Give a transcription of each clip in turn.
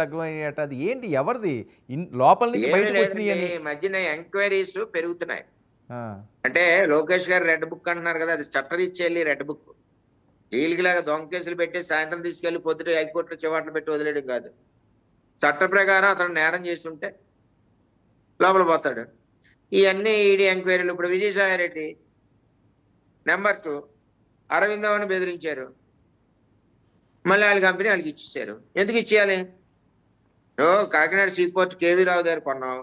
తగ్గమయ్యేట అది ఏంటి? ఎవరిది? లోపల నుంచి ఏమీ లేదండి. బయటకొచ్చినియని. ఈ మధ్యన ఎంక్వైరీస్ పెరుగుతున్నాయి. ఆ! అంటే లోకేష్ గారు రెడ్ బుక్ అంటున్నారు కదా! అది చట్టరీత్యా ఎళ్లి రెడ్ బుక్. ఈళ్ళకిలాగా దొంగ కేసులు పెట్టి సాయంత్రం తీసుకెళ్ళి పొద్దుట హైకోర్టులో చివాట్లు పెట్టి వదిలేయడం కాదు. చట్ట ప్రకారం అతను నేరం చేసుంటే లోపల పోతాడు. ఇయన్నీ ఈడీ ఎంక్వైరీలు. ఇప్పుడు విజయసాయిరెడ్డి నంబర్ 2 అరవిందోని బెదిరించారు. మళ్ళీ ఆళ్ళ కంపెనీ ఆళ్ళకిచ్చేసారు. ఎందుకు ఇచ్చేయాలి? ఇప్పుడు కాకినాడ సీపోర్ట్ కేవీ రావు దగ్గర కొన్నాం.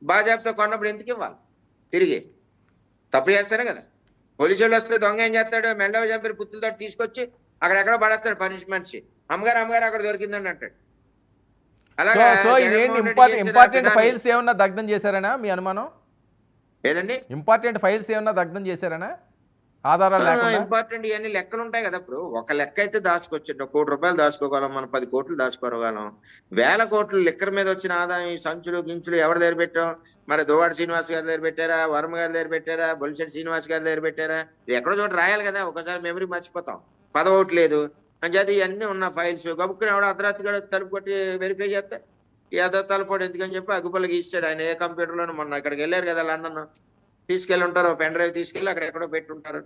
బాజాప్తా కొన్నప్పుడు ఎందుకివ్వాలి తిరిగి? తప్పు చేస్తేనే కదా! పోలీసోళ్ళొస్తే దొంగ ఏం చేస్తాడు? మెడలో చంపిన పుత్తులతోటి తీసుకొచ్చి అక్కడెక్కడో పడేస్తాడు అమ్మగారు, అమ్మగారు అక్కడ దొరికిందండి అంటాడు. సో, అలాగా సో ఇదేంటి జగన్మోహన్ రెడ్డి చేసిన ఇంపార్టెంట్ బినామీ ఫైల్స్ ఏమన్నా దగ్ధం చేశారనా మీ అనుమానం? ఏదండి? ఇంపార్టెంట్ ఫైల్స్ ఏమన్నా దగ్ధం చేశారనా? ఆధారాలు లేకుండా? ఇంపార్టెంట్ ఇయన్నీ లెక్కలుంటాయి కదా! ఇప్పుడు ఒక లెక్క అయితే దాచుకోవచ్చండి. ఒక రూ. 1,00,00,000 దాచుకోగలం. మనం 10,00,00,000 దాచుకోగలం. వేల కోట్లు లిక్కర్ మీద వచ్చిన ఆదాయం ఈ సంచులు, గించులు ఎవరి దగ్గర పెట్టాం? మరి దువ్వాడ శ్రీనివాస్ గారి దగ్గర పెట్టారా? వర్మ గారి దగ్గర పెట్టారా? బొలిశెట్టి శ్రీనివాస్ గారి దగ్గర పెట్టారా? ఇది ఎక్కడో చోట రాయాలి కదా! ఒక్కోసారి మెమరీ మర్చిపోతాం. పదవోట్లేదు. అంచేత ఇయన్నీ ఉన్న ఫైల్స్ గబుక్కున ఎవడో అర్ధరాత్రి తలుపు కొట్టి వెరిఫై చేస్తే ఏదో తలపోడు ఎందుకని చెప్పి అగ్గిపుల్ల గీసాడు. ఆయన ఏ కంప్యూటర్‌లోనో మొన్న ఇక్కడికెళ్లారు కదా! లండన్. తీసుకెళ్ళి ఉంటారు. ఓ పెన్ డ్రైవ్ తీసుకెళ్ళి అక్కడెక్కడో పెట్టుంటారు.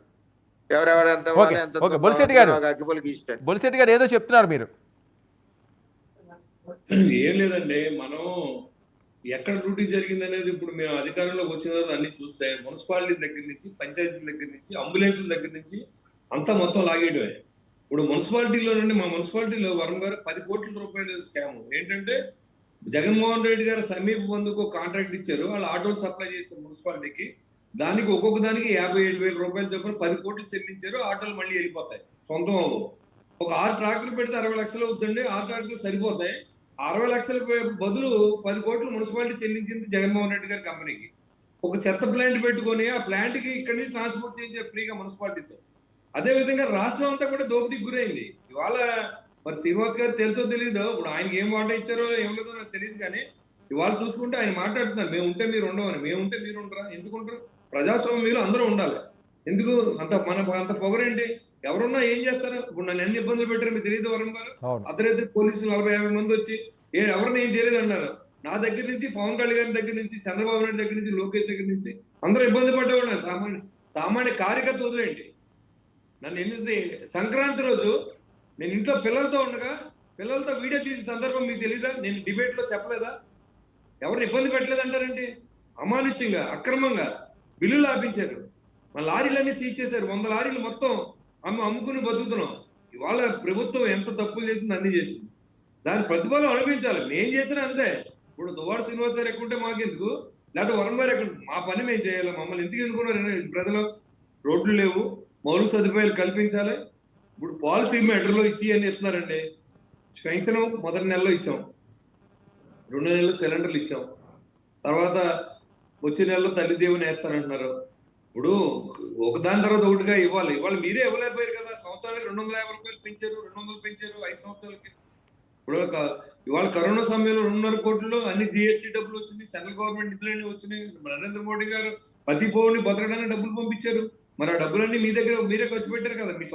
ఎవరెవరు ఎంత ఓకే. ఇవ్వాలి, ఎంత ఓకే. బొలిశెట్టి గారు, ఒక అగ్గిపుల్ల గీస్తాడు. బొలిశెట్టి గారు ఏదో చెప్తున్నారు మీరు. ఏం లేదండి. మనం ఎక్కడ లూటీ జరిగిందనేది ఇప్పుడు మేము అధికారంలోకి వచ్చిన తర్వాత అన్ని చూస్తే మున్సిపాలిటీ దగ్గర నుంచి, పంచాయతీల దగ్గర నుంచి, అంబులెన్సుల దగ్గర నుంచి అంతా మొత్తం లాగేయడమే. ఇప్పుడు మున్సిపాలిటీలో నుండి మా మున్సిపాలిటీలో వరుణ్ గారు 10 కోట్ల రూపాయలు స్కామ్. ఏంటంటే జగన్మోహన్ రెడ్డి గారు సమీప బంధుకు కాంట్రాక్ట్ ఇచ్చారు. వాళ్ళు ఆటోలు సప్లై చేశారు మున్సిపాలిటీకి. దానికి ఒక్కొక్క దానికి 57,000 రూపాయలు చొప్పున 10 కోట్లు చెల్లించారు. ఆటోలు మళ్ళీ వెళ్ళిపోతాయి. సొంతం అవ్వవు. ఒక 6 ట్రాక్టర్లు పెడితే 60 లక్షలు అవుతుందండి. 6 ట్రాక్టర్లు సరిపోతాయి. 60 లక్షల బదులు 10 కోట్లు మున్సిపాలిటీ చెల్లించింది జగన్మోహన్ రెడ్డి గారి కంపెనీకి. ఒక చెత్త ప్లాంట్ పెట్టుకొని ఆ ప్లాంట్ కి ఇక్కడి నుంచి ట్రాన్స్పోర్ట్ చేసే ఫ్రీగా మున్సిపాలిటీతో. అదే విధంగా రాష్ట్రం అంతా కూడా దోపిడీకి గురైంది. ఇవాళ మరి శ్రీనివాస్ గారు తెలుసో తెలియదో, ఇప్పుడు ఆయనకి ఏం మాట ఇచ్చారో ఏం లేదో నాకు తెలియదు. కానీ ఇవాళ చూసుకుంటే ఆయన మాట్లాడుతున్నారు, మేము ఉంటే మీరు ఉండవని. మేము ఉంటే మీరు ఉండరా? ఎందుకు ఉండరు? ప్రజాస్వామ్యంలో అందరూ ఉండాలి. ఎందుకు అంత పొగరేంటి? ఎవరున్నా ఏం చేస్తారు? ఇప్పుడు నన్ను ఎన్ని ఇబ్బందులు పెట్టారు మీకు తెలియదు వరుణ్ గారు. అర్ధరాత్రి పోలీసులు 40-50 మంది వచ్చి ఎవరిని ఏం చేయలేదు అన్నారు. నా దగ్గర నుంచి, పవన్ కళ్యాణ్ గారి దగ్గర నుంచి, చంద్రబాబు నాయుడు దగ్గర నుంచి, లోకేష్ దగ్గర నుంచి అందరూ ఇబ్బంది పడ్డవాడు. సామాన్య కార్యకర్త వదిలేండి. నన్ను ఎన్ని సంక్రాంతి రోజు నేను ఇంట్లో పిల్లలతో ఉండగా పిల్లలతో వీడియో తీసిన సందర్భం మీకు తెలీదా? నేను డిబేట్ లో చెప్పలేదా? ఎవరిని ఇబ్బంది పెట్టలేదంటారండి? అమానుష్యంగా, అక్రమంగా బిల్లులు ఆపించారు. మా లారీలన్నీ సీజ్ చేశారు. 100 లారీలు మొత్తం అమ్ముకుని బతుకుతున్నాం. ఇవాళ ప్రభుత్వం ఎంత తప్పులు చేసింది అన్ని చేసింది. దాని ప్రతిఫలం అనిపించాలి. మేం చేసినా అంతే. ఇప్పుడు దువ్వాడ శ్రీనివాస్ గారు ఎక్కుంటే మాకెందుకు? లేకపోతే వరుణ్ గారు ఎక్కుంటే మా పని మేము చేయాలి. మమ్మల్ని ఎందుకు ఎన్నుకున్నారు ప్రజలు? రోడ్లు లేవు, మౌలిక సదుపాయాలు కల్పించాలి. ఇప్పుడు పాలసీ మెటర్లో ఇచ్చి అని ఇస్తున్నారండి. పెన్షన్ మొదటి నెలలో ఇచ్చాం, 2 నెలలు సిలిండర్లు ఇచ్చాం, తర్వాత వచ్చే నెలలో తల్లి దేవుని వేస్తానంటున్నారు. ఇప్పుడు ఒకదాని తర్వాత ఒకటిగా ఇవ్వాలి. ఇవాళ మీరే ఇవ్వలేకపోయారు కదా. సంవత్సరానికి 250 రూపాయలు పెంచారు, 200 పెంచారు 5 సంవత్సరాలకి. ఇప్పుడు ఇవాళ కరోనా సమయంలో 2.5 కోట్లలో అన్ని జిఎస్టీ డబ్బులు వచ్చినాయి, సెంట్రల్ గవర్నమెంట్ నిధులన్నీ వచ్చినాయి. నరేంద్ర మోడీ గారు ప్రతి పౌరుని బతకడానికి డబ్బులు పంపించారు. మరి ఆ డబ్బులన్నీ మీ దగ్గర మీరే ఖర్చు పెట్టారు కదా. మీ